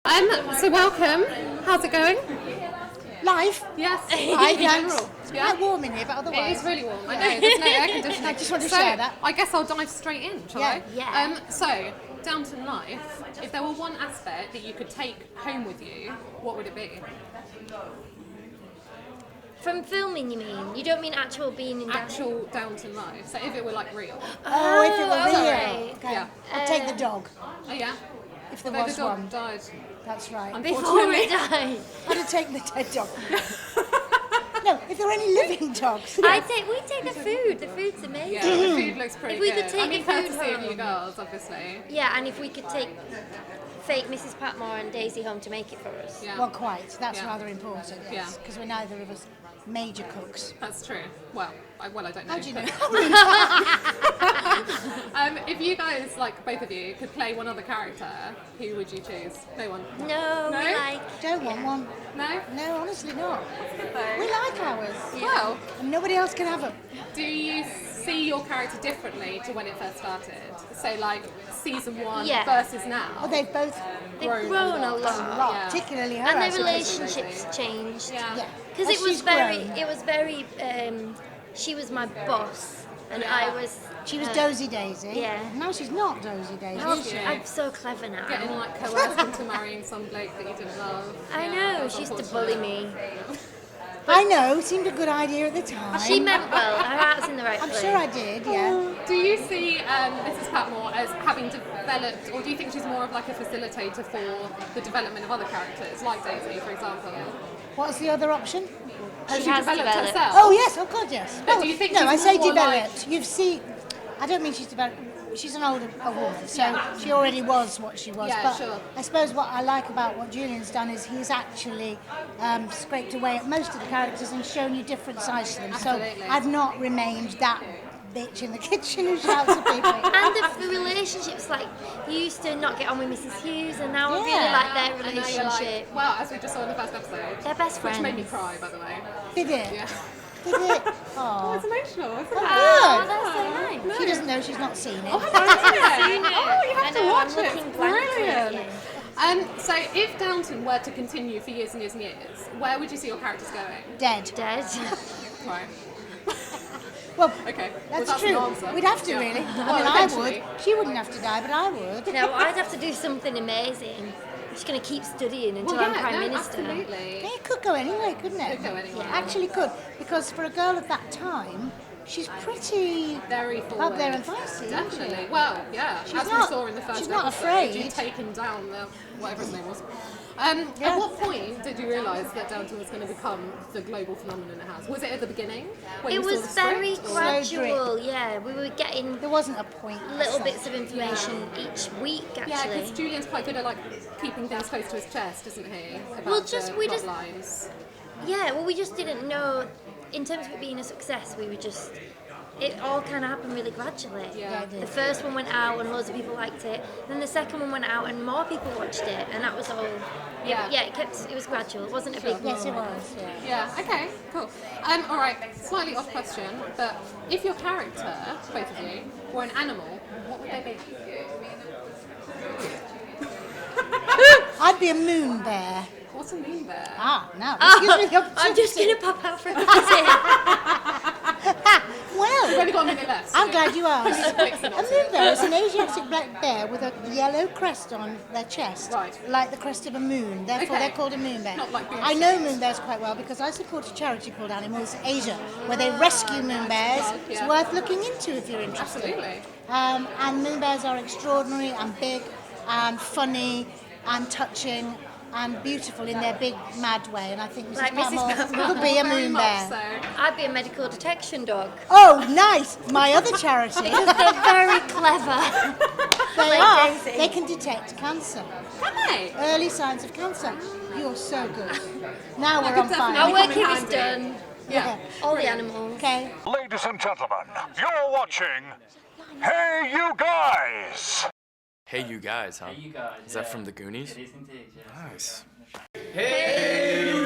So welcome. How's it going? Live? Yes. In general. It's quite warm in here, but otherwise... It is really warm. I know, there's no air conditioning. I just want to share that. I guess I'll dive straight in, shall I? Yeah. So, Downton life, if there were one aspect that you could take home with you, what would it be? From filming, you mean? You don't mean actual being in Actual Downton life. So if it were like real. Oh, if it were real. sorry. Okay. Yeah. I'd take the dog, Oh yeah? if there Although was the dog one. died. That's right. Before Unfortunately. it died. I'd have taken the dead dog. No, if there were any living dogs. We'd take the food. The food's amazing. Yeah, the food looks pretty If we good. could take I mean, the food courtesy of home. you girls, obviously. Yeah, and if we could take fake Mrs. Patmore and Daisy home to make it for us. Yeah. Well, quite. That's Yeah. rather important, yes. Yeah. Because we're neither of us major cooks. That's true. Well, I don't know. How do you know? If you guys, like both of you, could play one other character, who would you choose? No one. No, No? we like... Don't want one. No? No, honestly not. No. We like ours. Well, And nobody else can have them. do you see your character differently to when it first started? So, like, season 1 Yeah. versus now? Oh, they've both They've grown a lot. Yeah. particularly her. And I their suppose. relationships changed. Yeah. Yeah. Because As it was she's very, grown. she was my boss, and Yeah. I was. She was her- Dozy Daisy. Yeah. Now she's not Dozy Daisy, Oh, is she? Yeah. I'm so clever now. Getting, like, coerced into marrying some bloke that you didn't love. I Yeah, know, that's she used to unfortunate. bully me. I know, seemed a good idea at the time. She meant well, her heart's in the right I'm place. sure I did, yeah. Do you see Mrs. Patmore as having developed, or do you think she's more of like a facilitator for the development of other characters, like Daisy, for example? What's the other option? Has She has developed. herself? Oh yes, oh god, yes. But do you think no, she's I say more developed. You've seen. I don't mean she's developed. She's an older woman, so she already was what she was. Yeah, but sure. I suppose what I like about what Julian's done is he's actually scraped away at most of the characters and shown you different sides to them. Absolutely. So I've not remained that bitch in the kitchen who shouts at people. And the relationships, like, you used to not get on with Mrs. Hughes, and now I really Yeah. like their And now you're relationship. like, well, as we just saw in the first episode, They're best which friends. made me cry, by the way. Did it? Yeah. Did it? Oh, Oh. it's emotional, isn't it? Oh, Good. that's so nice. She doesn't know she's not seen it. Oh, have you? seen it. Oh, you have I to know, watch I'm it. looking It's blankly at brilliant. So if Downton were to continue for years and years and years, where would you see your characters going? Dead. Dead. Right. Well, Okay. that's well, true. An answer. We'd have to Yeah. really. Well, I mean, I eventually. would. She wouldn't have to die, but I would. No, I'd have to do something amazing. I'm just going to keep studying until Well, I'm yeah, Prime no, Minister. absolutely. Yeah, it could go anyway, couldn't it? Could go anyway. Yeah, actually could, because for a girl of that time, she's pretty Very forward. up there and feisty, isn't Definitely. she? Well, yeah. She's as we not- saw in the first she's not episode, afraid. you'd taken down the whatever his name was. Yeah. At what point did you realise that Downton was going to become the global phenomenon it has? Was it at the beginning? When It you was saw the script, very or- gradual, yeah. We were getting There wasn't a point. as little such. bits of information each week, Yeah, actually. because Julian's quite good at like keeping things close to his chest, isn't he? About Well, the just- we plot just- lines. Yeah, well, we just didn't know. In terms of it being a success, we were just. It all kind of happened really gradually. Yeah. it did. The first one went out and loads of people liked it. Then the second one went out and more people watched it, and that was all. Yeah. Yeah, it was gradual. It wasn't a big Yes, it moment. was. Yeah. Yeah, okay, cool. All right, slightly off question, but if your character, both of you, were an animal, what would they be? I'd be a moon bear. What's a moon bear? Ah, now this gives me the I'm just opportunity. going to pop out for a visit. We've Well, only got a minute left. I'm glad you asked. Quick A synopsis. moon bear is an Asiatic black bear with a yellow crest on their chest, Right. like the crest of a moon. Therefore, Okay. they're called a moon bear. Not like I know moon bears quite well because I support a charity called Animals Asia, where they rescue moon bears. It's Yeah. worth looking into if you're interested. Absolutely. And moon bears are extraordinary and big and funny and touching and beautiful in their big mad way. And I think Mrs. Like Mrs. Patmore Patmore. could be a Very moon much bear. so. I'd be a medical detection dog. Oh, nice! My other charity. They're very clever. They Like are. Daisy. They can detect cancer. Can they? Early signs of cancer. You're so good. Now That we're could on definitely fire. Our come work in here is handy. done. Yeah. All the animals. Okay. Ladies and gentlemen, you're watching Hey You Guys! Hey, you guys, huh? Hey, you guys. Is that from the Goonies? It is indeed, yeah. Nice. Hey,